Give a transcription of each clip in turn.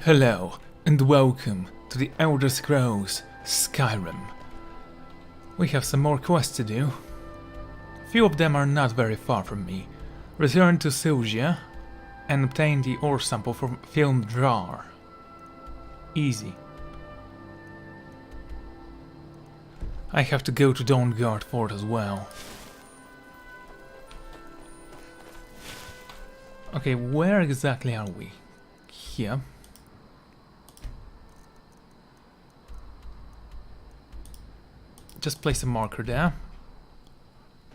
Hello and welcome to the Elder Scrolls Skyrim. We have some more quests to do. Few of them are not very far from me. Return to Silgia and obtain the ore sample from Film Drawer. Easy. I have to go to Dawnguard Fort as well. Okay, where exactly are we? Here. Just place a marker there.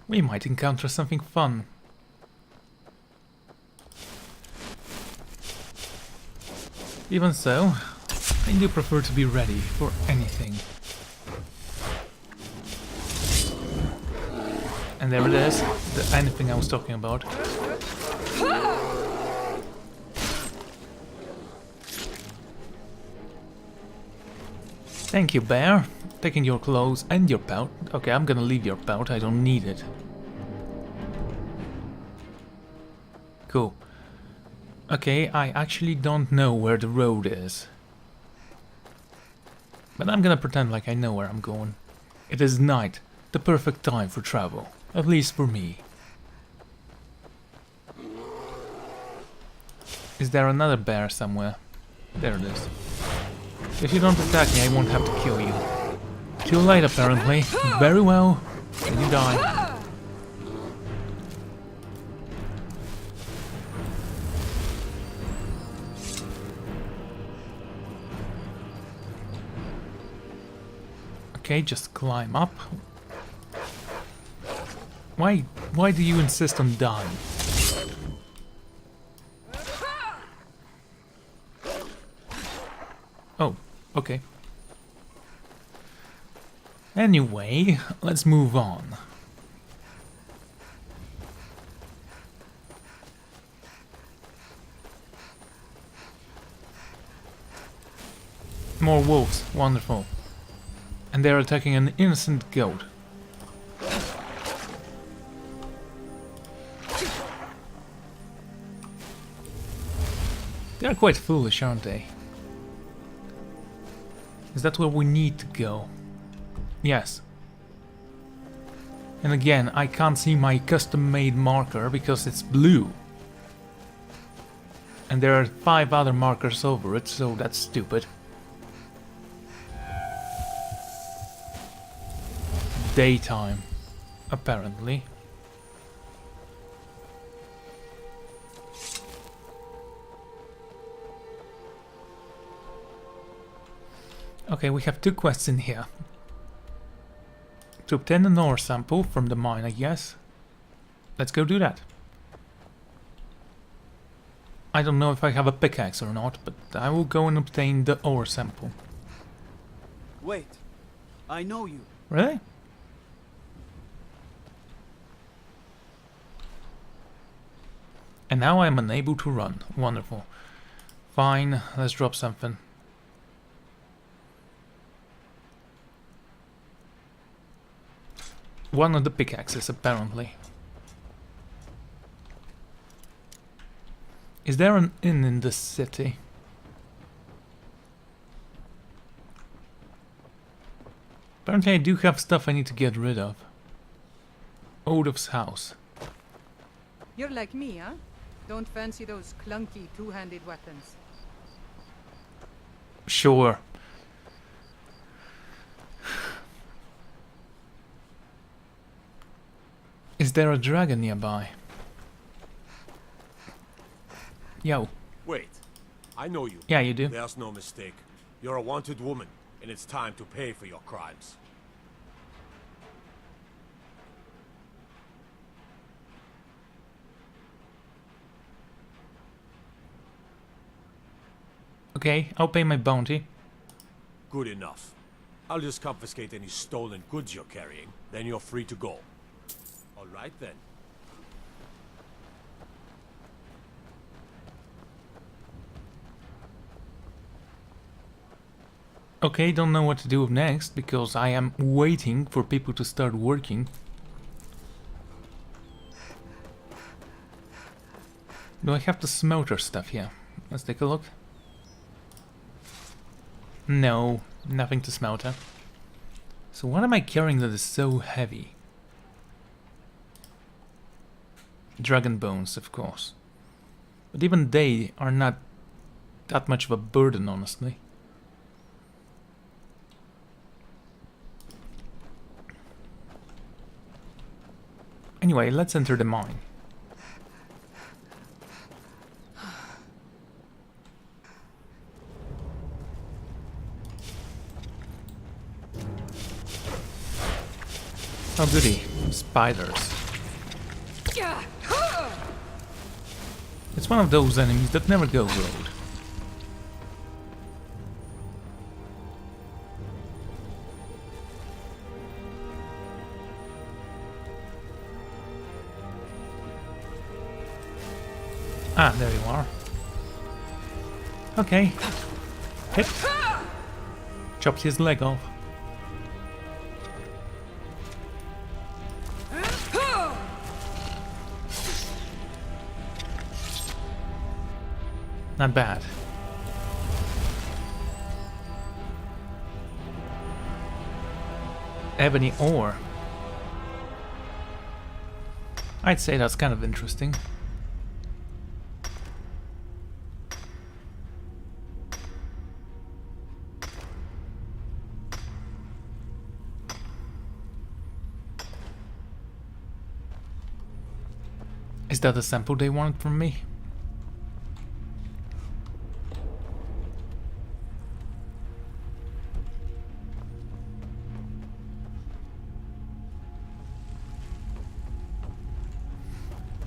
We might encounter something fun. Even so, I do prefer to be ready for anything. And there it is, the anything I was talking about. Thank you, bear. Taking your clothes and your pelt. Okay, I'm gonna leave your pelt, I don't need it. Cool. Okay, I actually don't know where the road is. But I'm gonna pretend like I know where I'm going. It is night, the perfect time for travel. At least for me. Is there another bear somewhere? There it is. If you don't attack me, I won't have to kill you. Too late, apparently. Very well. Then you die. Okay, just climb up. Why do you insist on dying? Oh, okay. Anyway, let's move on. More wolves, wonderful. And they're attacking an innocent goat. They're quite foolish, aren't they? Is that where we need to go? Yes. And again, I can't see my custom-made marker because it's blue. And there are 5 other markers over it, so that's stupid. Daytime, apparently. Okay, we have 2 quests in here. To obtain an ore sample from the mine, I guess. Let's go do that. I don't know if I have a pickaxe or not, but I will go and obtain the ore sample. Wait, I know you. Really? And now I'm unable to run. Wonderful. Fine, let's drop something. One of the pickaxes, apparently. Is there an inn in this city? Apparently I do have stuff I need to get rid of. Odov's house. You're like me, huh? Don't fancy those clunky two-handed weapons. Sure. Is there a dragon nearby? Yo. Wait, I know you. Yeah, you do. There's no mistake. You're a wanted woman, and it's time to pay for your crimes. Okay, I'll pay my bounty. Good enough. I'll just confiscate any stolen goods you're carrying, then you're free to go. All right then. Okay, don't know what to do next, because I am waiting for people to start working. Do I have the smelter stuff here? Let's take a look. No, nothing to smelter. So what am I carrying that is so heavy? Dragon bones, of course. But even they are not that much of a burden, honestly. Anyway, let's enter the mine. Oh goody, spiders. It's one of those enemies that never go road. Ah, there you are. Okay. Hit. Chopped his leg off. Not bad. Ebony ore. I'd say that's kind of interesting. Is that the sample they wanted from me?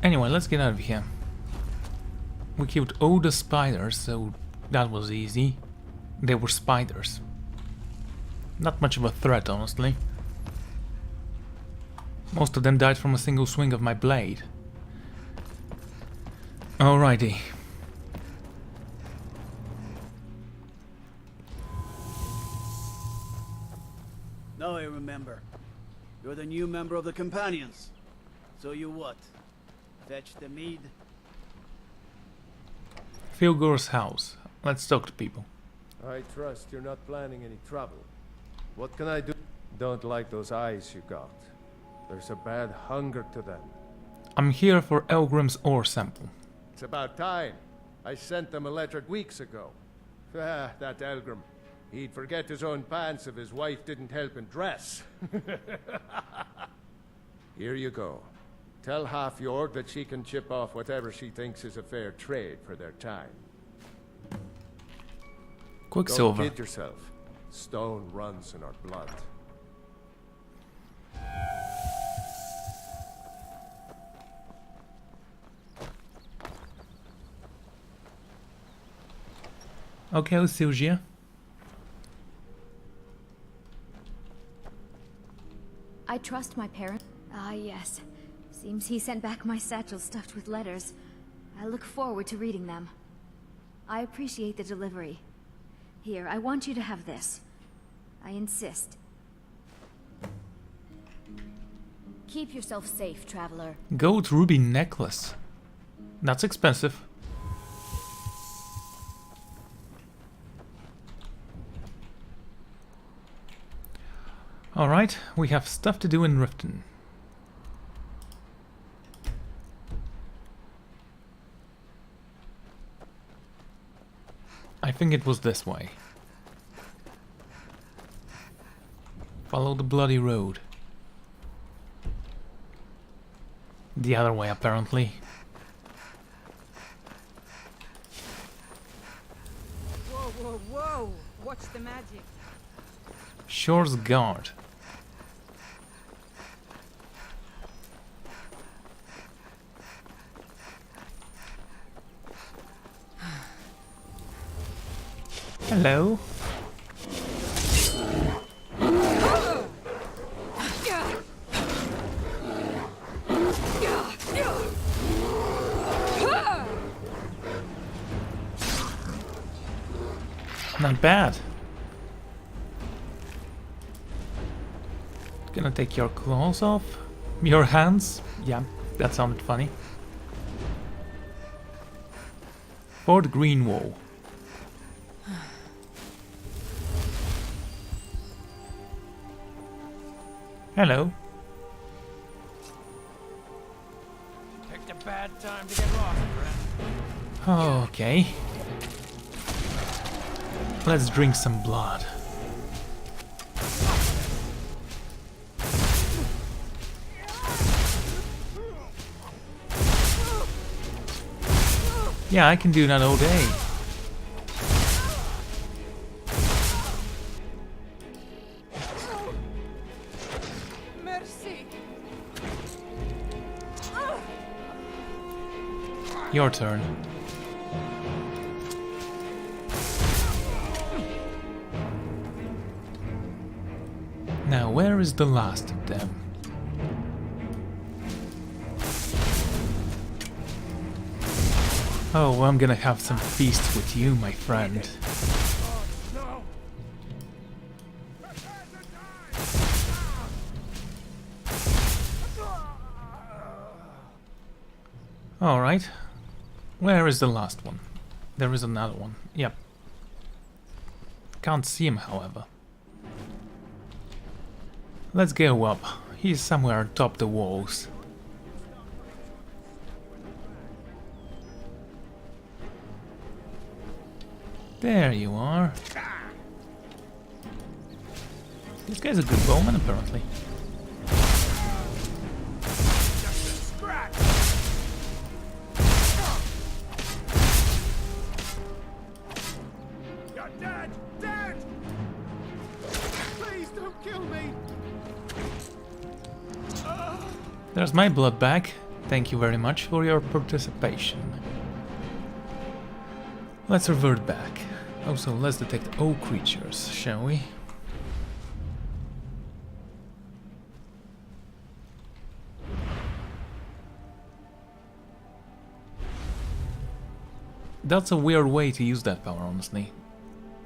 Anyway, let's get out of here. We killed all the spiders, so that was easy. They were spiders. Not much of a threat, honestly. Most of them died from a single swing of my blade. Alrighty. Now I remember. You're the new member of the companions. So you what? Fetch the mead? Filgor's house. Let's talk to people. I trust you're not planning any trouble. What can I do? Don't like those eyes you got. There's a bad hunger to them. I'm here for Elgrim's ore sample. It's about time. I sent them a letter weeks ago. Ah, that Elgrim. He'd forget his own pants if his wife didn't help him dress. Here you go. Tell Half-Yord that she can chip off whatever she thinks is a fair trade for their time. Quicksilver. Don't kid yourself. Stone runs in our blood. Okay, Sylgia. I trust my parent. Ah, yes. Seems he sent back my satchel stuffed with letters. I look forward to reading them. I appreciate the delivery. Here, I want you to have this. I insist. Keep yourself safe, traveler. Gold ruby necklace. That's expensive. Alright, we have stuff to do in Riften. I think it was this way. Follow the bloody road. The other way, apparently. Whoa, whoa, whoa! What's the magic? Shore's guard. Hello. Not bad. Gonna take your claws off. Your hands. Yeah, that sounded funny. Fort Greenwall. Hello. Picked a bad time to get lost, friend. Okay. Let's drink some blood. Yeah, I can do that all day. Mercy. Your turn. Now, where is the last of them? Oh, I'm gonna have some feast with you, my friend. Alright. Where is the last one? There is another one. Yep. Can't see him, however. Let's go up. He's somewhere atop the walls. There you are. This guy's a good bowman, apparently. You're dead! Dead! Please don't kill me! There's my blood bag. Thank you very much for your participation. Let's revert back. Also, let's detect all creatures, shall we? That's a weird way to use that power, honestly.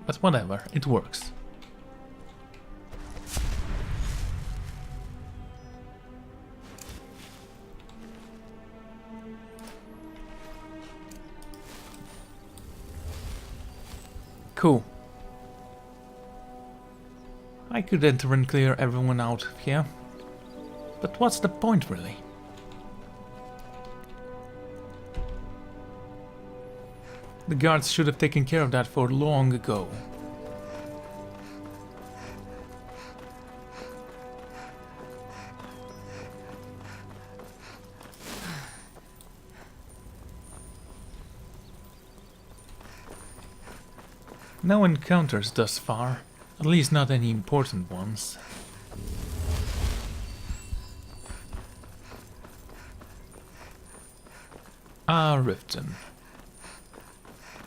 But whatever, it works. Cool. I could enter and clear everyone out here. But what's the point, really? The guards should have taken care of that for long ago. No encounters thus far, at least not any important ones. Ah, Riften.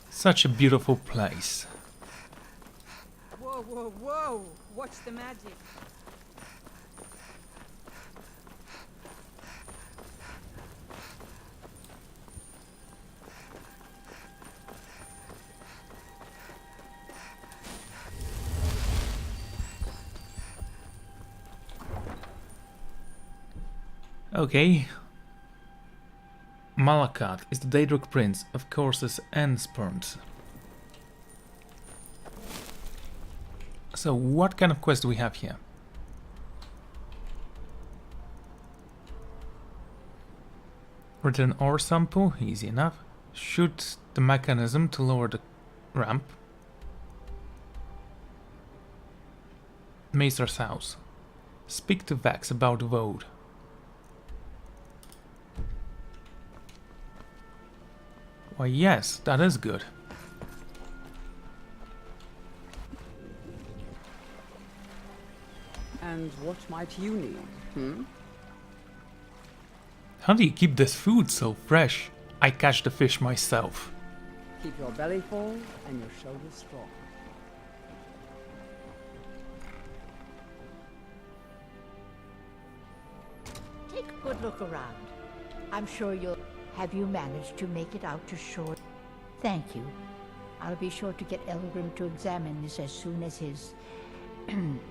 Such a beautiful place. Whoa, whoa, whoa! What's the magic? Okay. Malakat is the Daedric prince of courses and spurns. So what kind of quest do we have here? Return ore sample, easy enough. Shoot the mechanism to lower the ramp. Maester's house. Speak to Vex about the vote. Why yes, that is good. And what might you need, hmm? How do you keep this food so fresh? I catch the fish myself. Keep your belly full and your shoulders strong. Take a good look around. I'm sure you'll... Have you managed to make it out to shore? Thank you. I'll be sure to get Elgrim to examine this as soon as his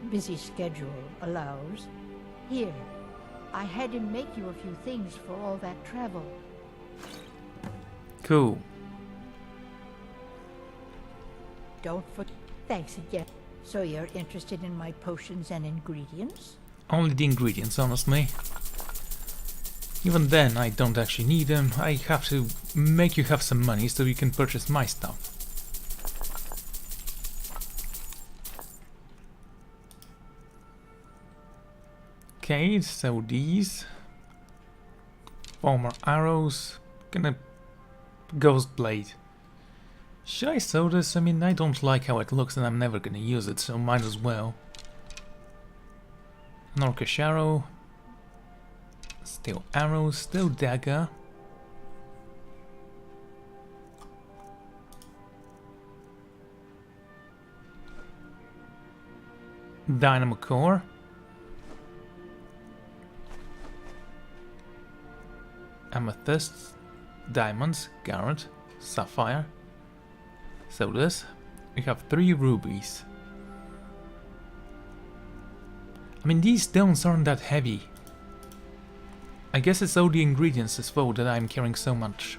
busy schedule allows. Here, I had him make you a few things for all that travel. Cool. Don't forget. Thanks again. So you're interested in my potions and ingredients? Only the ingredients, honestly. Even then, I don't actually need them. I have to make you have some money so you can purchase my stuff. Okay, so these. 4 more arrows. Gonna ghost blade. Should I sew this? I mean, I don't like how it looks and I'm never gonna use it, so might as well. An orcish arrow. Steel arrow, steel dagger. Dynamo core. Amethysts, diamonds, garnet, sapphire. So this, we have 3 rubies. I mean, these stones aren't that heavy. I guess it's all the ingredients as well that I'm carrying so much.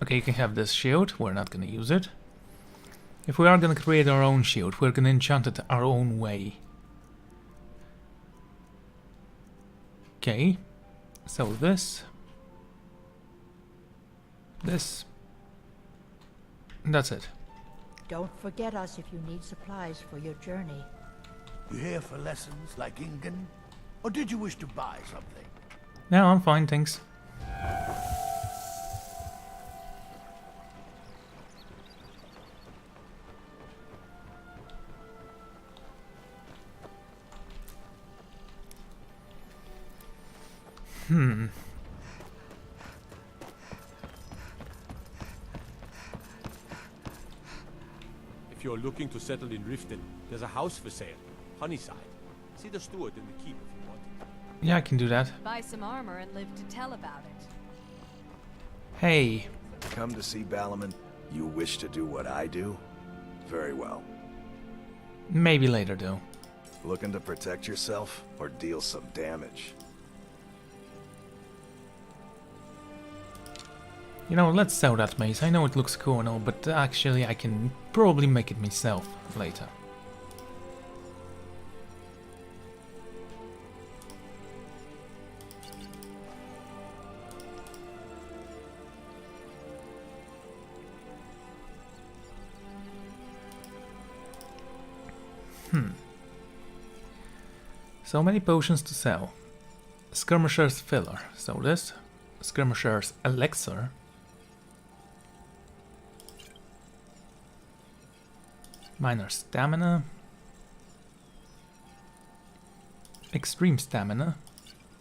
Okay, you can have this shield, we're not gonna use it. If we are gonna create our own shield, we're gonna enchant it our own way. Okay, so this, that's it. Don't forget us if you need supplies for your journey. You here for lessons like Ingen? Or did you wish to buy something? No, I'm fine, thanks. If you're looking to settle in Riften, there's a house for sale. Honeyside. See the steward in the keep if you want it. Yeah, I can do that. Buy some armor and live to tell about it. Hey. Come to see Balliman? You wish to do what I do? Very well. Maybe later, though. Looking to protect yourself or deal some damage? You know, let's sell that mace. I know it looks cool and all, but actually I can probably make it myself later. So many potions to sell. Skirmisher's filler, so this. Skirmisher's elixir. Minor stamina. Extreme stamina.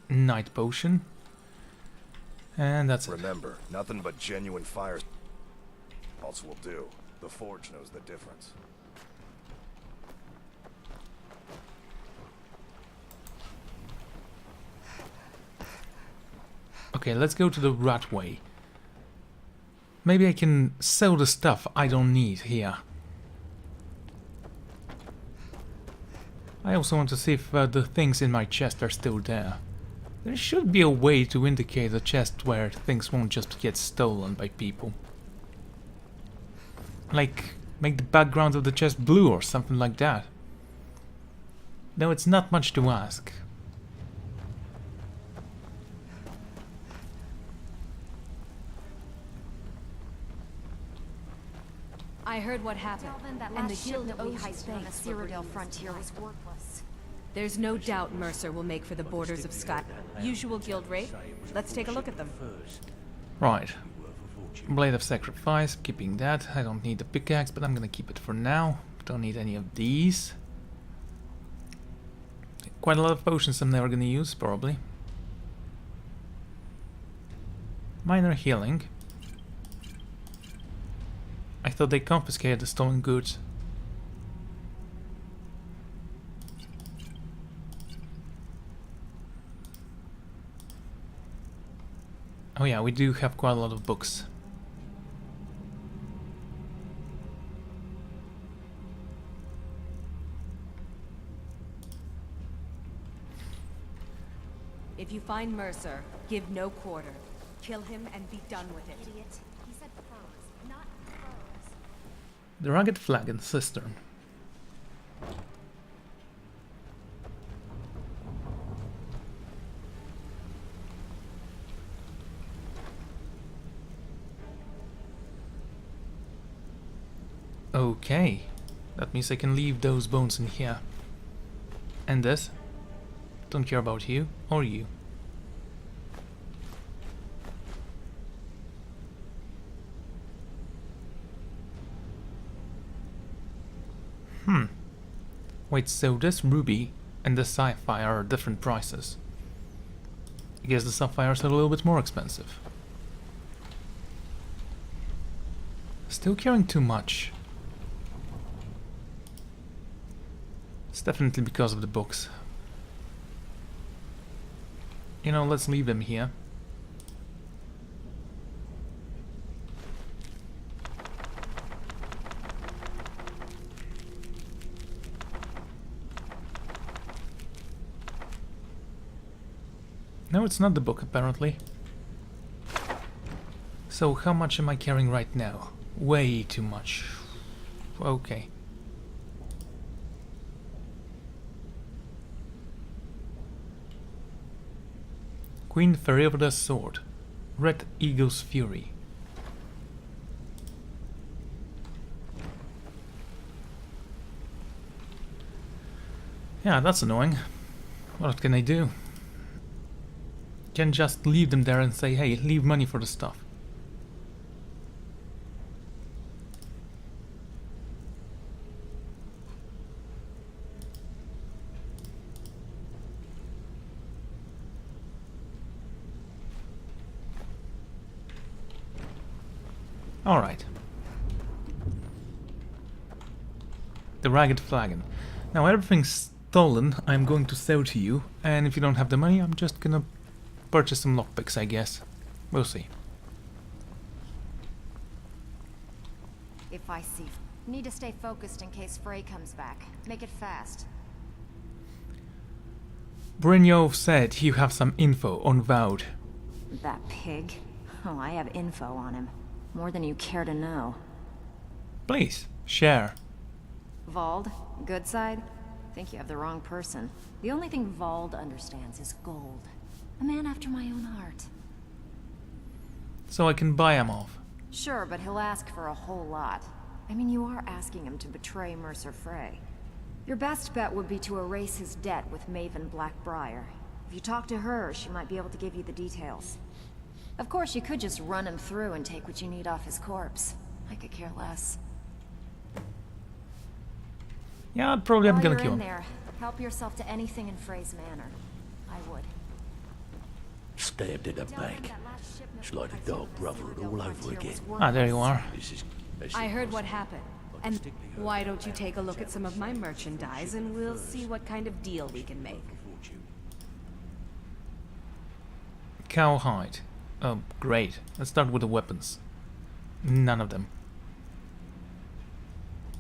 Night potion. And that's it. Remember, nothing but genuine fire salts will do. The forge knows the difference. Okay, let's go to the rat way. Maybe I can sell the stuff I don't need here. I also want to see if the things in my chest are still there. There should be a way to indicate a chest where things won't just get stolen by people. Like, make the background of the chest blue or something like that. Though it's not much to ask. I heard what happened, and the guild owes you on the Cyrodiil frontier was worthless. There's no doubt Mercer will make for the borders of Sky. Usual guild rate. Let's take a look at them. Right. Blade of Sacrifice, keeping that. I don't need the pickaxe, but I'm gonna keep it for now. Don't need any of these. Quite a lot of potions I'm never gonna use, probably. Minor healing. I thought they confiscated the stolen goods. Oh yeah, we do have quite a lot of books. If you find Mercer, give no quarter. Kill him and be done with it. Idiot. He said furs, not furs. The rugged flagon cistern. Okay, that means I can leave those bones in here. And this? Don't care about you or you. Wait, so this ruby and the sapphire are different prices. I guess the sapphires are a little bit more expensive. Still caring too much. It's definitely because of the books. You know, let's leave them here. No, it's not the book, apparently. So, how much am I carrying right now? Way too much. Okay. Queen Ferreira's sword. Red Eagle's fury. Yeah, that's annoying. What can I do? Can just leave them there and say, hey, leave money for the stuff. Alright. The ragged flagon. Now everything's stolen, I'm going to sell to you, and if you don't have the money, I'm just gonna purchase some lockpicks, I guess. We'll see. If I see... Need to stay focused in case Frey comes back. Make it fast. Brynjolf said you have some info on Vowed. That pig? Oh, I have info on him. More than you care to know. Please, share. Vald? Good side? Think you have the wrong person. The only thing Vald understands is gold. A man after my own heart. So I can buy him off. Sure, but he'll ask for a whole lot. I mean, you are asking him to betray Mercer Frey. Your best bet would be to erase his debt with Maven Blackbriar. If you talk to her, she might be able to give you the details. Of course, you could just run him through and take what you need off his corpse. I could care less. Yeah, probably I'm While gonna you're kill in him. there, help yourself to anything in Frey's Manor. I would. Stabbed in the back. It's like the dog brotherhood all over again. Ah, there you are. I heard what happened. And why don't you take a look at some of my merchandise and we'll see what kind of deal we can make. Cowhide. Oh, great. Let's start with the weapons. None of them.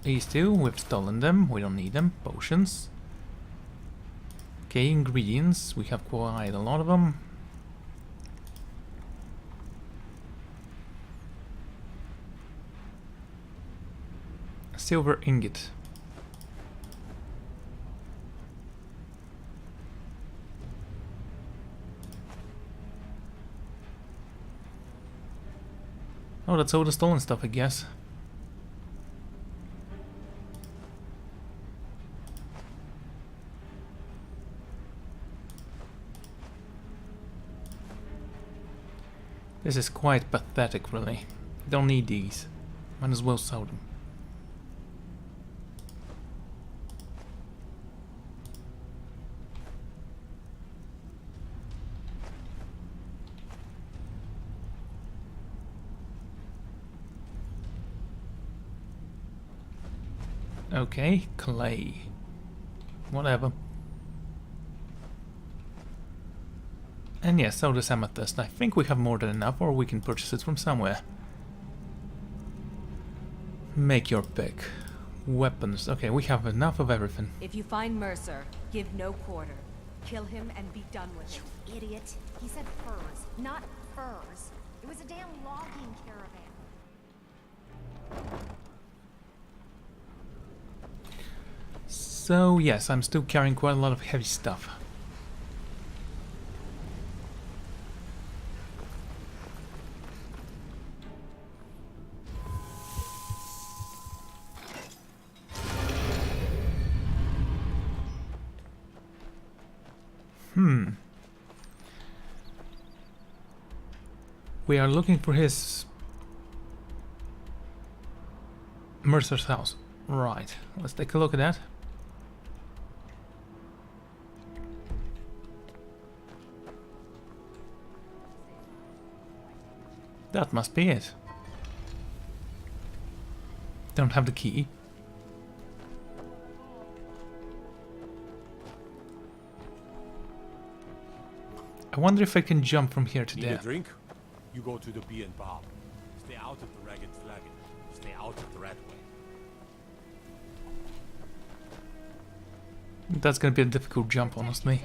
These two, we've stolen them. We don't need them. Potions. Okay, ingredients. We have quite a lot of them. Silver ingot. Oh, that's all the stolen stuff, I guess. This is quite pathetic, really. Don't need these. Might as well sell them. Okay, clay. Whatever. And yes, so this amethyst. I think we have more than enough, or we can purchase it from somewhere. Make your pick. Weapons. Okay, we have enough of everything. If you find Mercer, give no quarter. Kill him and be done with it. Idiot. He said furs, not furs. It was a damn logging caravan. So yes, I'm still carrying quite a lot of heavy stuff. We are looking for his Mercer's house. Right, let's take a look at that. That must be it. Don't have the key. I wonder if I can jump from here to Need there. a drink? You go to the bee and bar. Stay out of the ragged flagon. Stay out of the rat way. That's gonna be a difficult jump, honestly.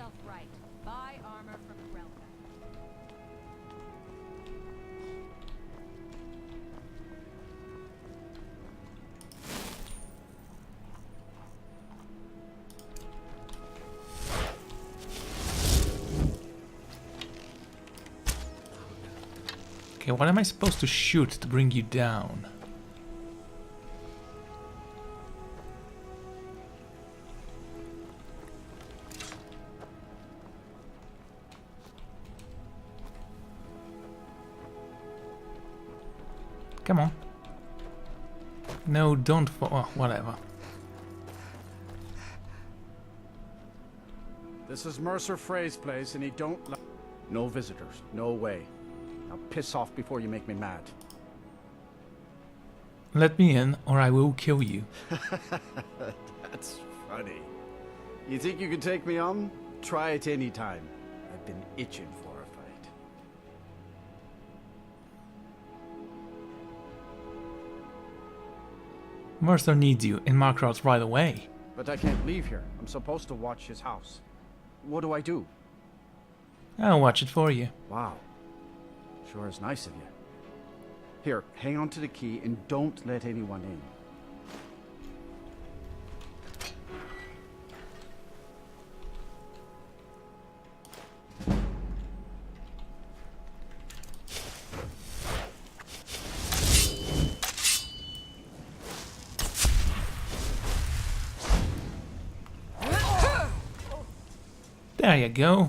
Buy armor from Rielle. Okay, what am I supposed to shoot to bring you down? Come on. No, don't fall. Oh, whatever. This is Mercer Frey's place, and he don't... No visitors. No way. Now piss off before you make me mad. Let me in, or I will kill you. That's funny. You think you can take me on? Try it any time. I've been itching for a fight. Mercer needs you in Markrot's right away. But I can't leave here. I'm supposed to watch his house. What do I do? I'll watch it for you. Wow. Sure is nice of you. Here, hang on to the key and don't let anyone in. There you go.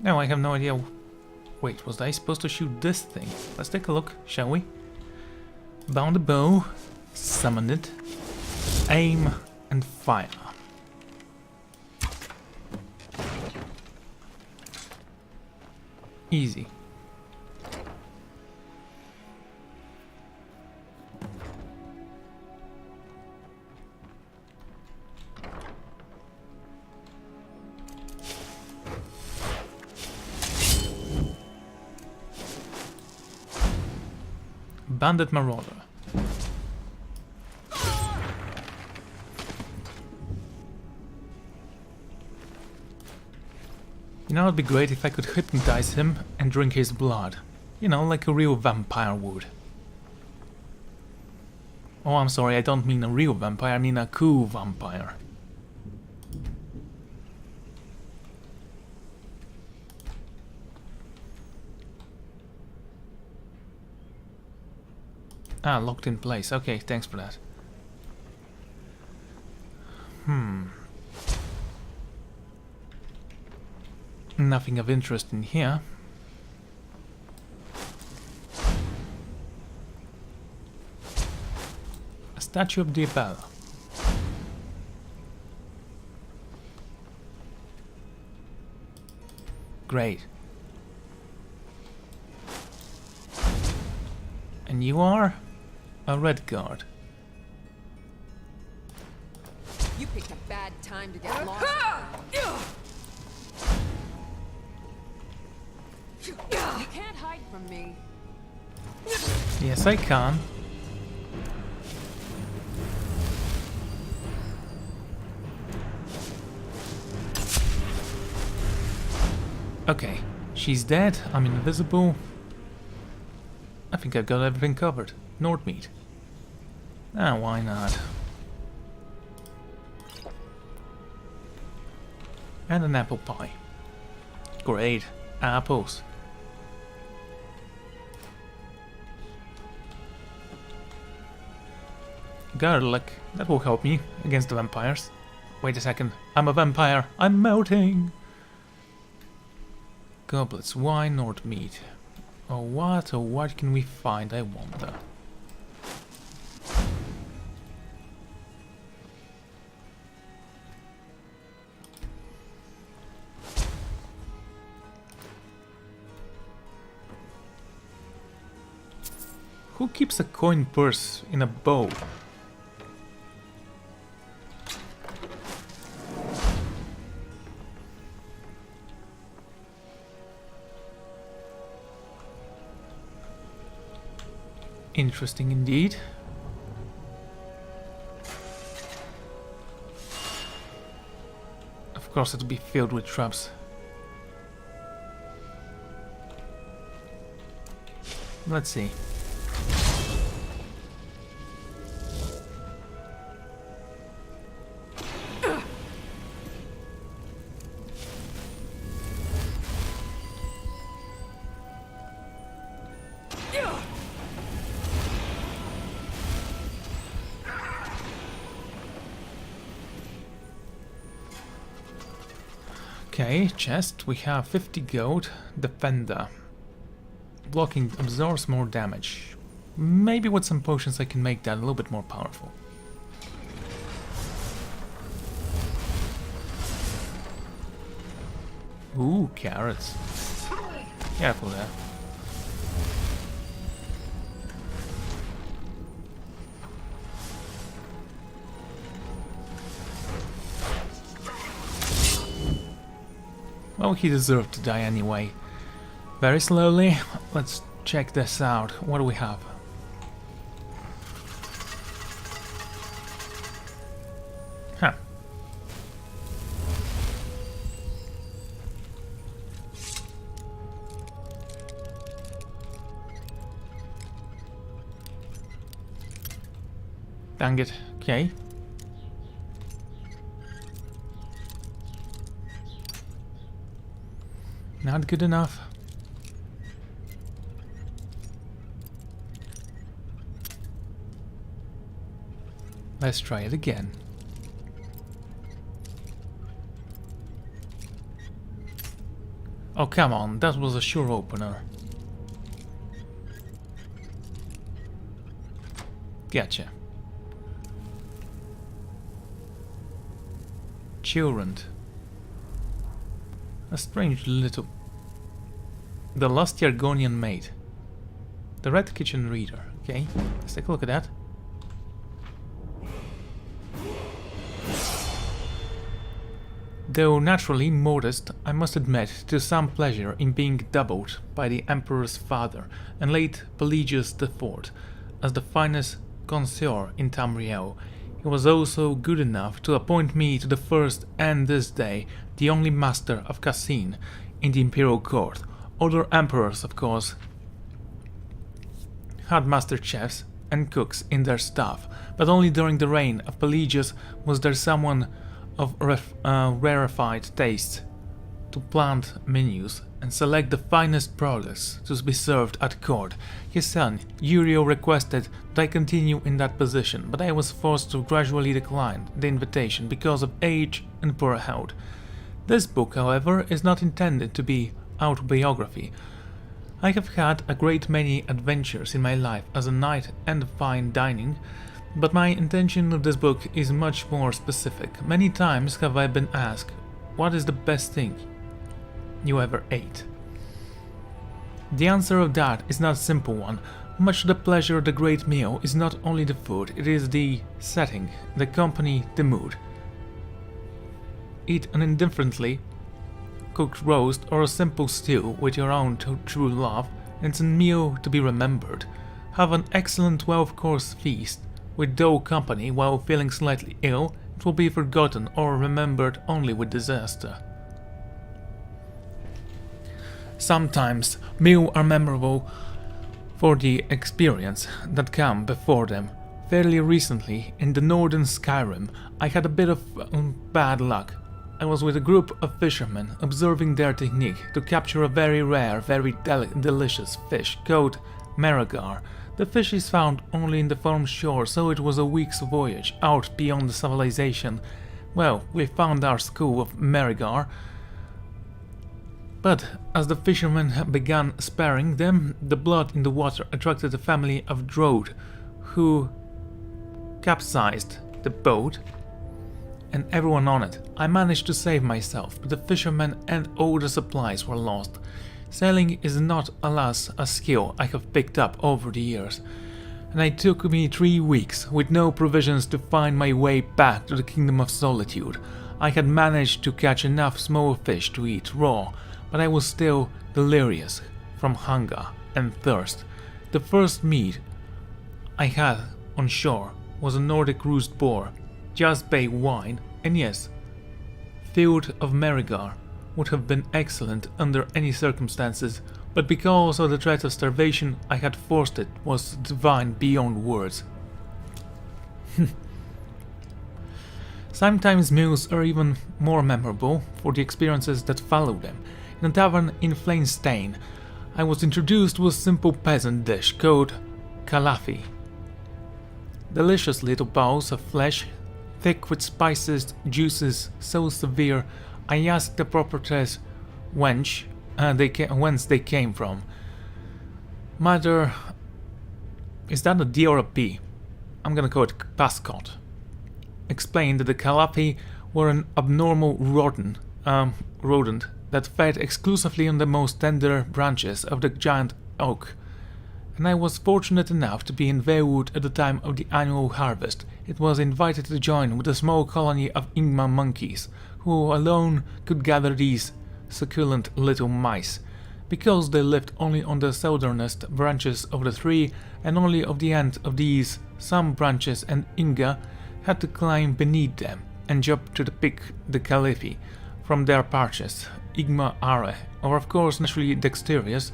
No, I have no idea. Wait, was I supposed to shoot this thing? Let's take a look, shall we? Bound a bow, summon it, aim, and fire. Easy. Bandit Marauder. You know, it'd be great if I could hypnotize him and drink his blood. You know, like a real vampire would. Oh, I'm sorry, I don't mean a real vampire, I mean a cool vampire. Ah, locked in place. Okay, thanks for that. Nothing of interest in here. A statue of Adalei. Great. And you are? A red guard. You Picked a bad time to get lost. You can't hide from me. Yes, I can. Okay, she's dead, I'm invisible. I think I've got everything covered. Nordmeat. Ah, why not? And an apple pie. Great, apples. Garlic, that will help me against the vampires. Wait a second, I'm a vampire, I'm melting! Goblets, wine or meat? Or what can we find? I wonder. Who keeps a coin purse in a bow? Interesting indeed. Of course it'll be filled with traps. Let's see. Okay, chest, we have 50 gold, defender. Blocking absorbs more damage. Maybe with some potions I can make that a little bit more powerful. Ooh, carrots. Careful there. Well, he deserved to die anyway. Very slowly, let's check this out. What do we have? Huh. Dang it. Okay. Not good enough. Let's try it again. Oh, come on, that was a sure opener. Gotcha. Children. A strange little... The Lost Yargonian Maid. The Red Kitchen Reader. Okay, let's take a look at that. Though naturally modest, I must admit to some pleasure in being doubled by the Emperor's father and late Pelagius IV as the finest connoisseur in Tamriel. He was also good enough to appoint me to the first and this day the only master of cuisine in the Imperial court. Other emperors, of course, had master chefs and cooks in their staff, but only during the reign of Pelagius was there someone of rarefied taste to plant menus and select the finest products to be served at court. His son, Uriel, requested that I continue in that position, but I was forced to gradually decline the invitation because of age and poor health. This book, however, is not intended to be autobiography. I have had a great many adventures in my life as a knight and fine dining, but my intention with this book is much more specific. Many times have I been asked, what is the best thing you ever ate? The answer of that is not a simple one. Much the pleasure of the great meal is not only the food, it is the setting, the company, the mood. eat an indifferently cooked roast or a simple stew with your own true love, and it's a meal to be remembered. Have an excellent 12-course feast with dull company while feeling slightly ill, it will be forgotten or remembered only with disaster. Sometimes meals are memorable for the experience that come before them. Fairly recently, in the northern Skyrim, I had a bit of bad luck. I was with a group of fishermen observing their technique to capture a very rare, very delicious fish called Marigar. The fish is found only in the farm shore, so it was a week's voyage out beyond the civilization. Well, we found our school of Marigar, but as the fishermen began sparing them, the blood in the water attracted a family of Droid, who capsized the boat and everyone on it. I managed to save myself, but the fishermen and all the supplies were lost. Sailing is not, alas, a skill I have picked up over the years, and it took me 3 weeks with no provisions to find my way back to the Kingdom of Solitude. I had managed to catch enough small fish to eat raw, but I was still delirious from hunger and thirst. The first meat I had on shore was a Nordic roast boar, just bay wine, and yes, field of Marigar would have been excellent under any circumstances, but because of the threat of starvation I had forced it was divine beyond words. Sometimes meals are even more memorable for the experiences that follow them. In a tavern in Flainstein, I was introduced to a simple peasant dish called Calafi. Delicious little balls of flesh, thick with spices, juices so severe, I asked the proprietress whence they came from. Mother, is that a D or a P? I'm gonna call it Pascot. Explained that the Calafi were an abnormal rodent that fed exclusively on the most tender branches of the giant oak, and I was fortunate enough to be in Valewood at the time of the annual harvest. It was invited to join with a small colony of Ingma monkeys, who alone could gather these succulent little mice. Because they lived only on the southernest branches of the tree, and only of the end of these, some branches and Inga had to climb beneath them and jump to pick the Calafi from their perches. Igma are, or of course naturally dexterous,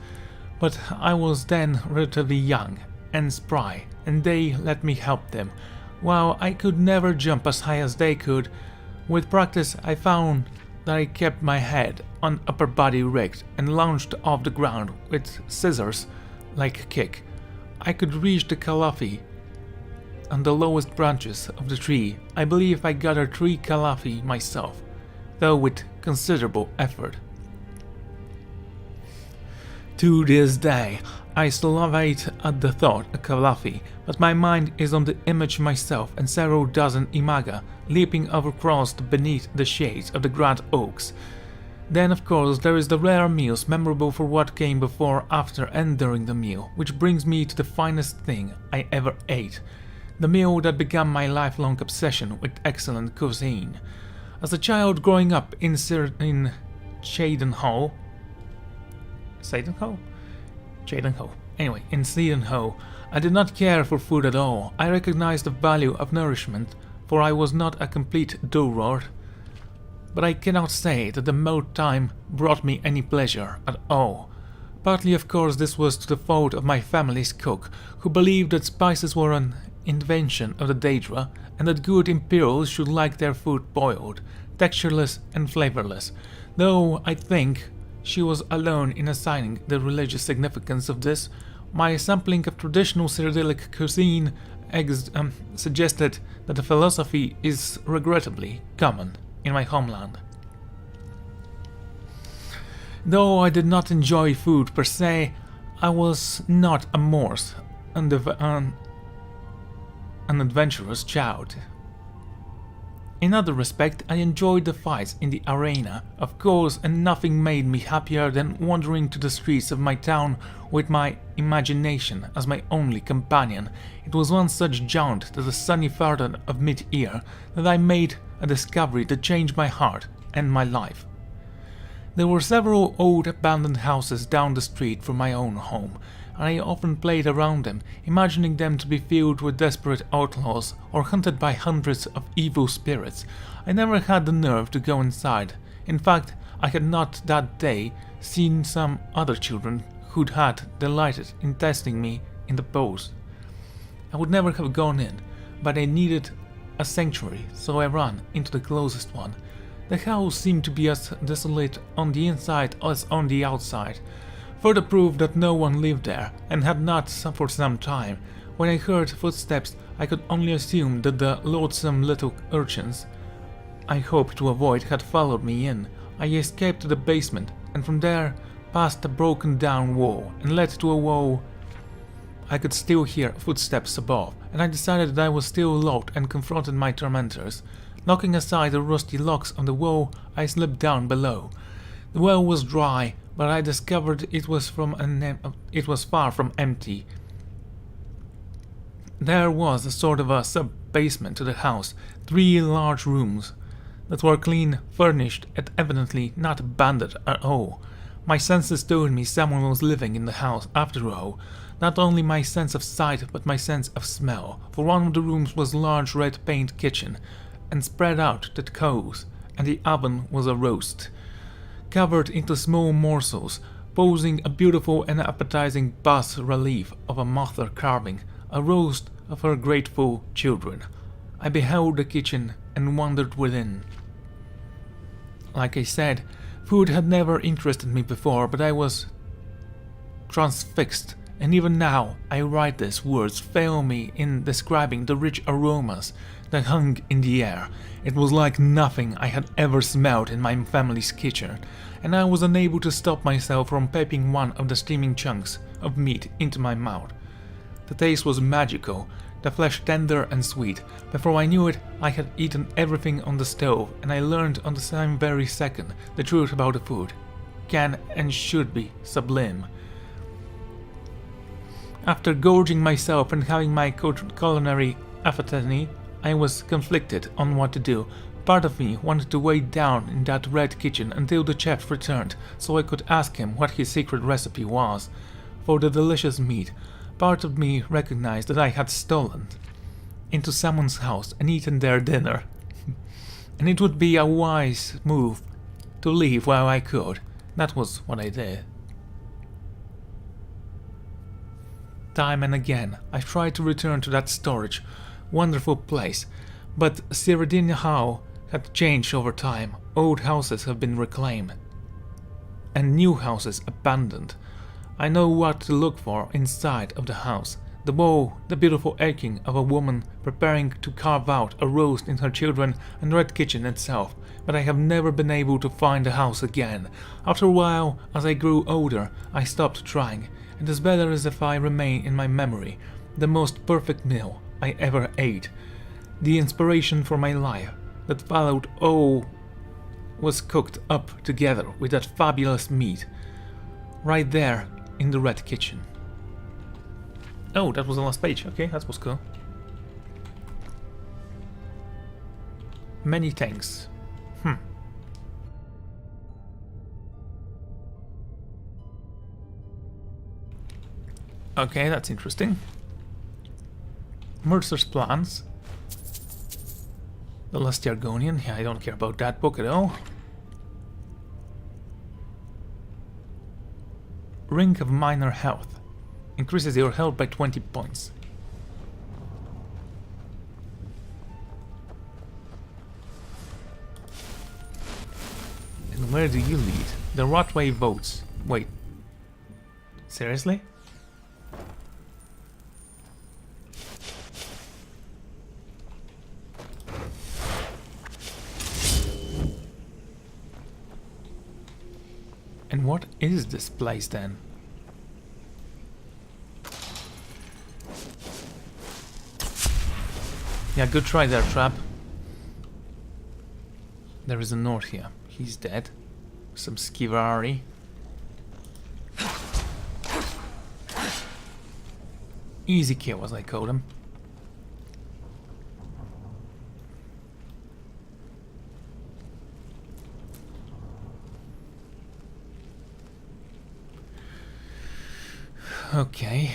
but I was then relatively young and spry, and they let me help them. While I could never jump as high as they could, with practice I found that I kept my head on upper body rigged and launched off the ground with scissors like a kick. I could reach the Calafi on the lowest branches of the tree. I believe I gathered 3 Calafi myself, though with considerable effort. To this day, I salivate at the thought of Calafi, but my mind is on the image myself and several dozen imaga leaping across beneath the shades of the grand oaks. Then of course there is the rare meals memorable for what came before, after and during the meal, which brings me to the finest thing I ever ate. The meal that became my lifelong obsession with excellent cuisine. As a child growing up in Chedenhall, Anyway, in Chedenhall, I did not care for food at all. I recognized the value of nourishment, for I was not a complete doorward. But I cannot say that the meal time brought me any pleasure at all. Partly, of course, this was to the fault of my family's cook, who believed that spices were an invention of the Daedra, and that good Imperials should like their food boiled, textureless and flavorless, though I think she was alone in assigning the religious significance of this. My sampling of traditional Cyrillic cuisine suggested that the philosophy is regrettably common in my homeland. Though I did not enjoy food per se, I was not a morose, an adventurous child. In other respect, I enjoyed the fights in the arena, of course, and nothing made me happier than wandering to the streets of my town with my imagination as my only companion. It was one such jaunt to the sunny garden of mid-year that I made a discovery that changed my heart end my life. There were several old abandoned houses down the street from my own home, and I often played around them, imagining them to be filled with desperate outlaws or hunted by hundreds of evil spirits. I never had the nerve to go inside. In fact, I had not that day seen some other children who'd had delighted in testing me in the pose. I would never have gone in, but I needed a sanctuary, so I ran into the closest one. The house seemed to be as desolate on the inside as on the outside, further proof that no one lived there, and had not for some time. When I heard footsteps, I could only assume that the loathsome little urchins I hoped to avoid had followed me in. I escaped to the basement, and from there past a broken down wall, and led to a wall. I could still hear footsteps above, and I decided that I was still locked and confronted my tormentors. Knocking aside the rusty locks on the wall, I slipped down below. The well was dry, but I discovered it was far from empty. There was a sort of a sub-basement to the house, 3 large rooms that were clean, furnished, and evidently not abandoned at all. My senses told me someone was living in the house after all. Not only my sense of sight, but my sense of smell, for one of the rooms was a large red paint kitchen, and spread out the coals, and the oven was a roast, covered into small morsels, posing a beautiful and appetizing bas-relief of a mother carving, a roast of her grateful children. I beheld the kitchen and wandered within. Like I said, food had never interested me before, but I was transfixed, and even now I write this, words fail me in describing the rich aromas that hung in the air. It was like nothing I had ever smelled in my family's kitchen, and I was unable to stop myself from popping one of the steaming chunks of meat into my mouth. The taste was magical, the flesh tender and sweet. Before I knew it, I had eaten everything on the stove, and I learned on the same very second the truth about the food. Can and should be sublime. After gorging myself and having my culinary epiphany, I was conflicted on what to do. Part of me wanted to wait down in that red kitchen until the chef returned, so I could ask him what his secret recipe was for the delicious meat. Part of me recognized that I had stolen into someone's house and eaten their dinner, and it would be a wise move to leave while I could. That was what I did. Time and again, I tried to return to that storage, wonderful place, but Cyrodiil had changed over time. Old houses have been reclaimed, and new houses abandoned. I know what to look for inside of the house. The wall, the beautiful aching of a woman preparing to carve out a roast in her children, and the red kitchen itself, but I have never been able to find the house again. After a while, as I grew older, I stopped trying. It is better as if I remain in my memory, the most perfect meal I ever ate. The inspiration for my life that followed all was cooked up together with that fabulous meat, right there in the red kitchen. Oh, that was the last page. Okay, that was cool. Many thanks. Okay, that's interesting. Mercer's plans. The Last Argonian. Yeah, I don't care about that book at all. Ring of Minor Health. Increases your health by 20 points. And where do you lead? The Rotway votes. Wait. Seriously? And what is this place then? Yeah, good try there, Trap. There is a North here. He's dead. Some Skivari. Easy kill, as I call him. Okay.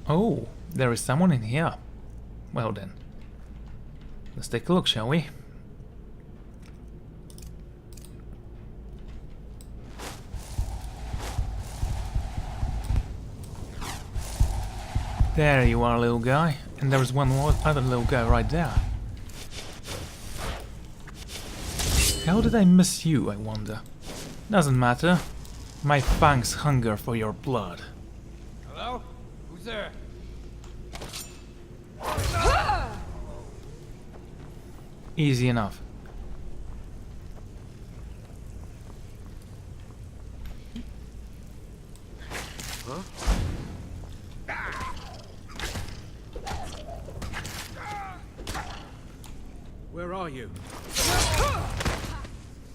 Oh, there is someone in here. Well then. Let's take a look, shall we? There you are, little guy. And there's one more other little guy right there. How did I miss you, I wonder? Doesn't matter. My fangs hunger for your blood. Hello? Who's there? Easy enough. Huh? Where are you?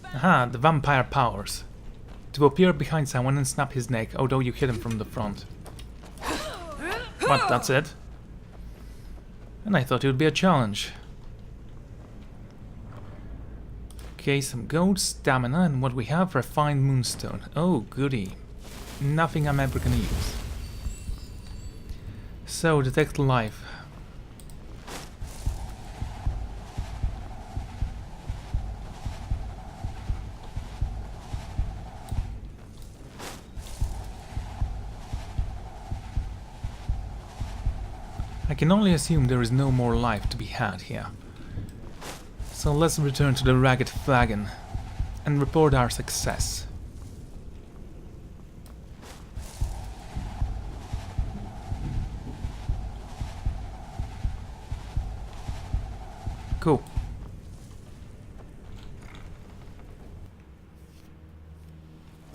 Aha, the vampire powers. To appear behind someone and snap his neck, although you hit him from the front. What, that's it? And I thought it would be a challenge. Okay, some gold, stamina, and what we have, refined moonstone. Oh, goody. Nothing I'm ever gonna use. So, detect life. I can only assume there is no more life to be had here. So let's return to the Ragged Flagon and report our success. Cool.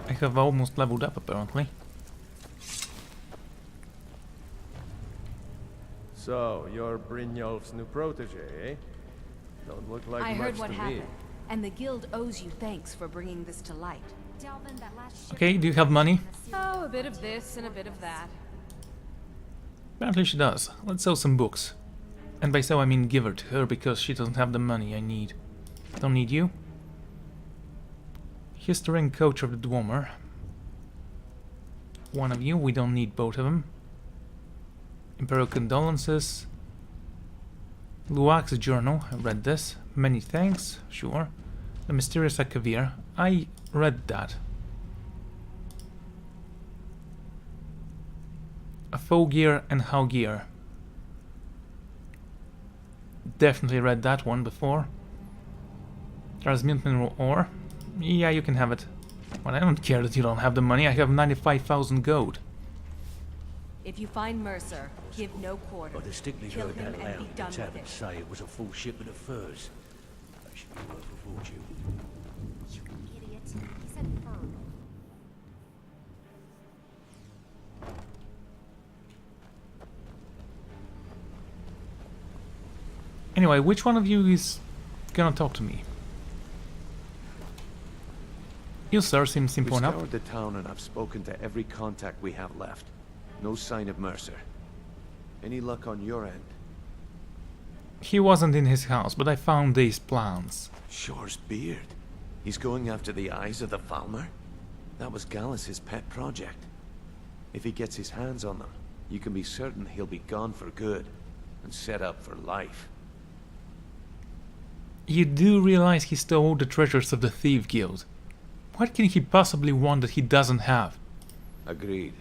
I have almost leveled up apparently. So, you're Brynjolf's new protege, eh? Don't look like I much heard what to happened, me. and the guild owes you thanks for bringing this to light. Okay, do you have money? Oh, a bit of this and a bit of that. Apparently she does. Let's sell some books. And by so I mean give her to her because she doesn't have the money I need. Don't need you. History and coach of the Dremore. One of you, we don't need both of them. Imperial condolences. Luak's journal, I read this. Many thanks, sure. The mysterious Akavir, I read that. A Fogir and Haugir. Definitely read that one before. Transmute mineral ore. Yeah, you can have it. But I don't care that you don't have the money, I have 95,000 gold. If you find Mercer, give no quarter. But the sticklers Kill heard him that and be loud. done The with taverns it. say it was a full shipment of furs. They should be worth a fortune. You idiot. He said fur. Anyway, which one of you is gonna talk to me? You, sir, seem simple We've enough. scoured the town and I've spoken to every contact we have left. No sign of Mercer. Any luck on your end? He wasn't in his house, but I found these plans. Shore's beard. He's going after the eyes of the Falmer? That was Gallus's pet project. If he gets his hands on them, you can be certain he'll be gone for good and set up for life. You do realize he stole the treasures of the Thief Guild. What can he possibly want that he doesn't have? Agreed.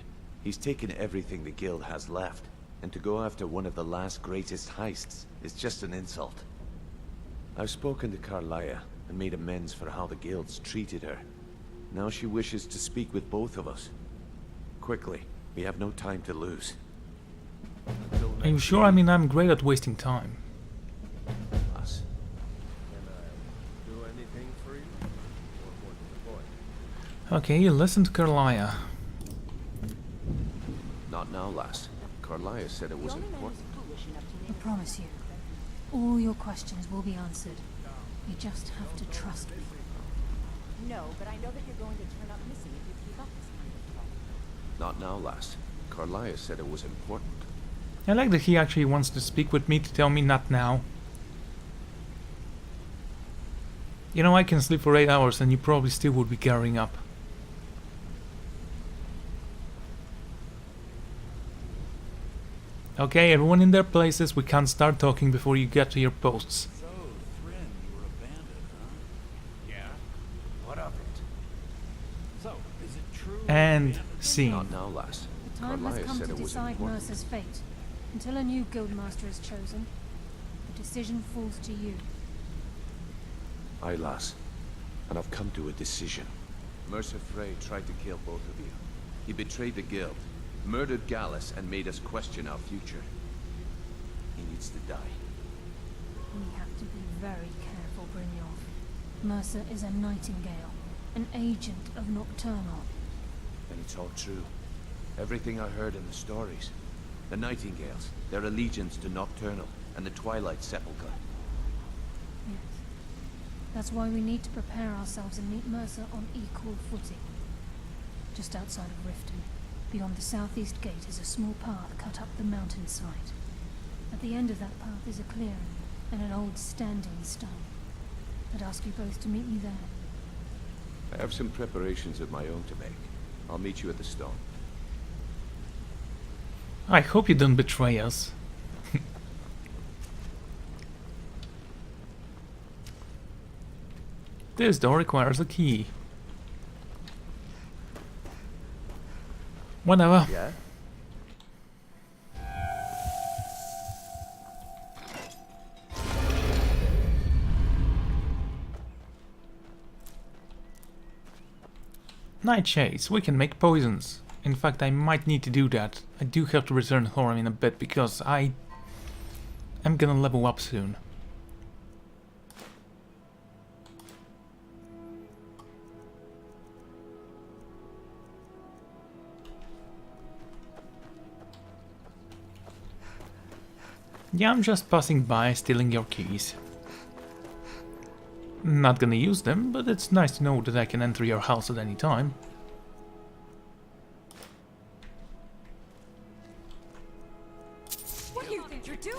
He's taken everything the guild has left, and to go after one of the last greatest heists is just an insult. I've spoken to Carlia and made amends for how the guild's treated her. Now she wishes to speak with both of us. Quickly, we have no time to lose. Are you sure? I mean, I'm great at wasting time. Us. Can I do anything for you? Or more to the point? Okay, listen to Carlia. Not now, lass. Carlia said it was important. I promise you, all your questions will be answered. You just have to trust me. No, but I know that you're going to turn up missing if you keep up this kind of talk. Not now, lass. Carlia said it was important. I like that he actually wants to speak with me to tell me not now. You know, I can sleep for 8 hours and you probably still would be gearing up. Okay, everyone in their places, we can't start talking before you get to your posts. So, Thryn, you were abandoned, huh? Yeah. What of it? So, is it true? And scene. Not now, lass. The time has come to decide Mercer's fate. Until a new guildmaster is chosen, the decision falls to you. Aye, lass. And I've come to a decision. Mercer Frey tried to kill both of you. He betrayed the guild, murdered Gallus, and made us question our future. He needs to die. We have to be very careful, Brynjolf. Mercer is a nightingale, an agent of Nocturnal. And it's all true. Everything I heard in the stories. The Nightingales, their allegiance to Nocturnal, and the Twilight Sepulchre. Yes. That's why we need to prepare ourselves and meet Mercer on equal footing. Just outside of Riften, beyond the southeast gate, is a small path cut up the mountainside. At the end of that path is a clearing and an old standing stone. I'd ask you both to meet me there. I have some preparations of my own to make. I'll meet you at the stone. I hope you don't betray us. This door requires a key. Whatever. Yeah? Nightshades, we can make poisons. In fact, I might need to do that. I do have to return Thorum in a bit because I am gonna level up soon. Yeah, I'm just passing by, stealing your keys. Not gonna use them, but it's nice to know that I can enter your house at any time. What do you think you're doing?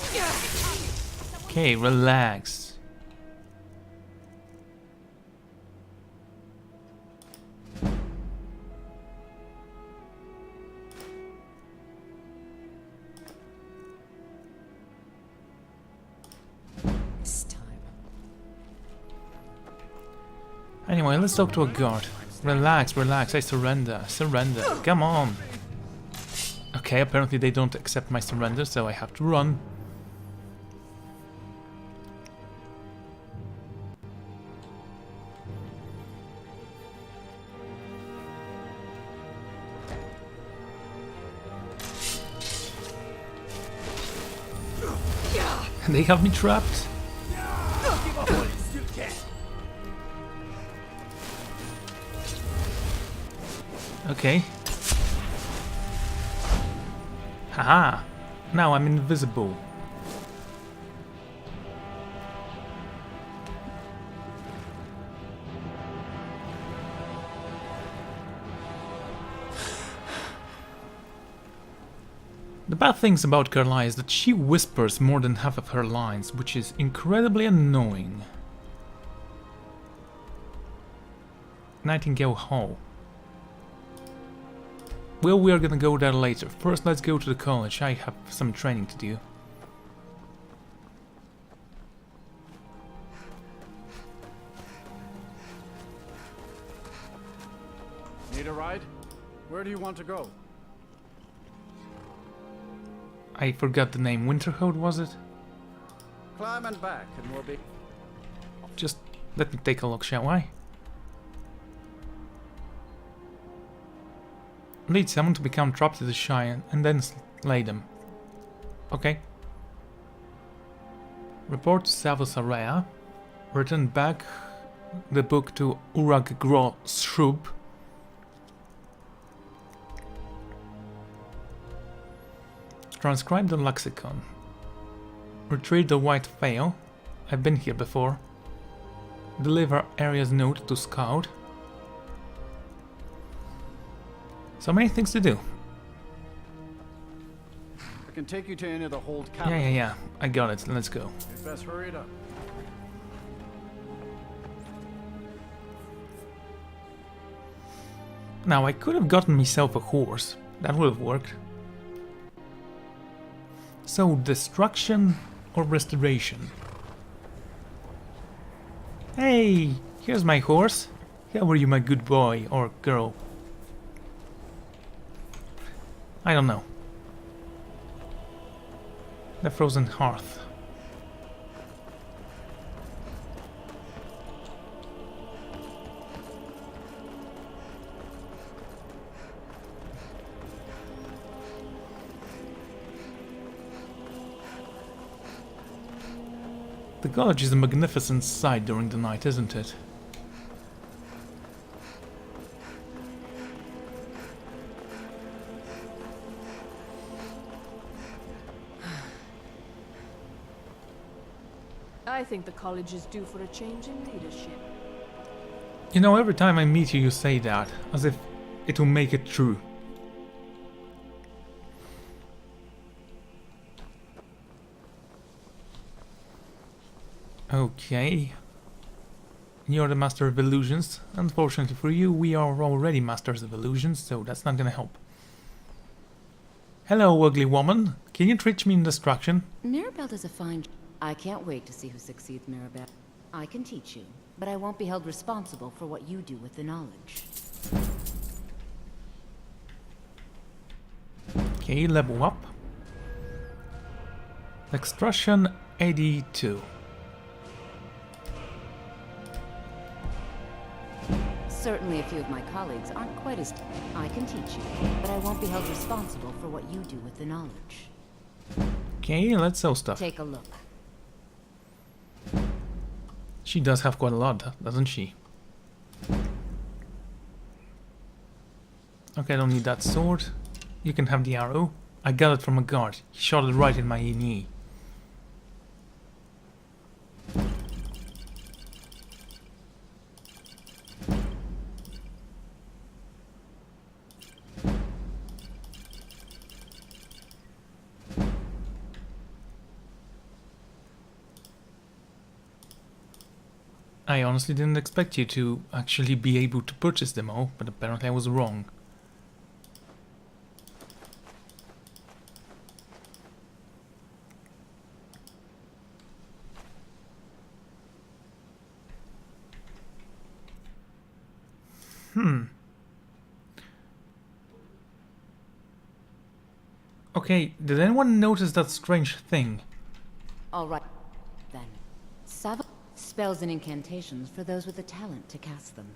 Okay, relax. Anyway, let's talk to a guard. Relax, relax, I surrender, surrender, come on! Okay, apparently they don't accept my surrender, so I have to run. They have me trapped. Okay. Haha! Now I'm invisible. The bad things about Carlia is that she whispers more than half of her lines, which is incredibly annoying. Nightingale Hall. Well, we are gonna go there later. First, let's go to the college. I have some training to do. Need a ride? Where do you want to go? I forgot the name. Winterhold, was it? Climb and back, and we'll be... Just let me take a look, shall I? Lead someone to become trapped to the Shire and then slay them. Okay. Report to Savos Area. Return back the book to Urag Gro Shrub. Transcribe the lexicon. Retrieve the white veil. I've been here before. Deliver Area's note to Scout. So many things to do. I can take you to any of the hold Yeah, cabins. yeah. I got it. Let's go. You'd best hurry it up. Now, I could have gotten myself a horse. That would have worked. So, destruction or restoration? Hey, here's my horse. How are you, my good boy or girl? I don't know. The frozen hearth. The gorge is a magnificent sight during the night, isn't it? I think the college is due for a change in leadership. You know, every time I meet you, you say that, as if it will make it true. Okay. You're the master of illusions. Unfortunately for you, we are already masters of illusions, so that's not gonna help. Hello, ugly woman. Can you teach me in destruction? Mirabelle does a fine job. I can't wait to see who succeeds Mirabelle. I can teach you, but I won't be held responsible for what you do with the knowledge. Okay, level up. Extraction 82. Certainly a few of my colleagues aren't quite as... I can teach you, but I won't be held responsible for what you do with the knowledge. Okay, let's sell stuff. Take a look. She does have quite a lot, doesn't she? Okay, I don't need that sword. You can have the arrow. I got it from a guard. He shot it right in my knee. I honestly didn't expect you to actually be able to purchase them all, but apparently I was wrong. Okay, did anyone notice that strange thing? All right, then. Spells and incantations for those with the talent to cast them.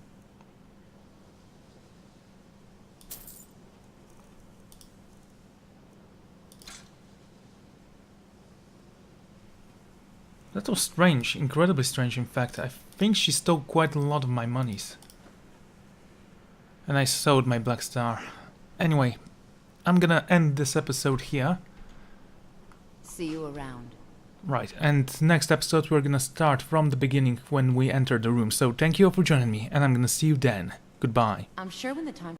That was strange, incredibly strange in fact. I think she stole quite a lot of my monies. And I sold my black star. Anyway, I'm gonna end this episode here. See you around. Right, and next episode we're gonna start from the beginning when we enter the room. So thank you all for joining me, and I'm gonna see you then. Goodbye. I'm sure when the time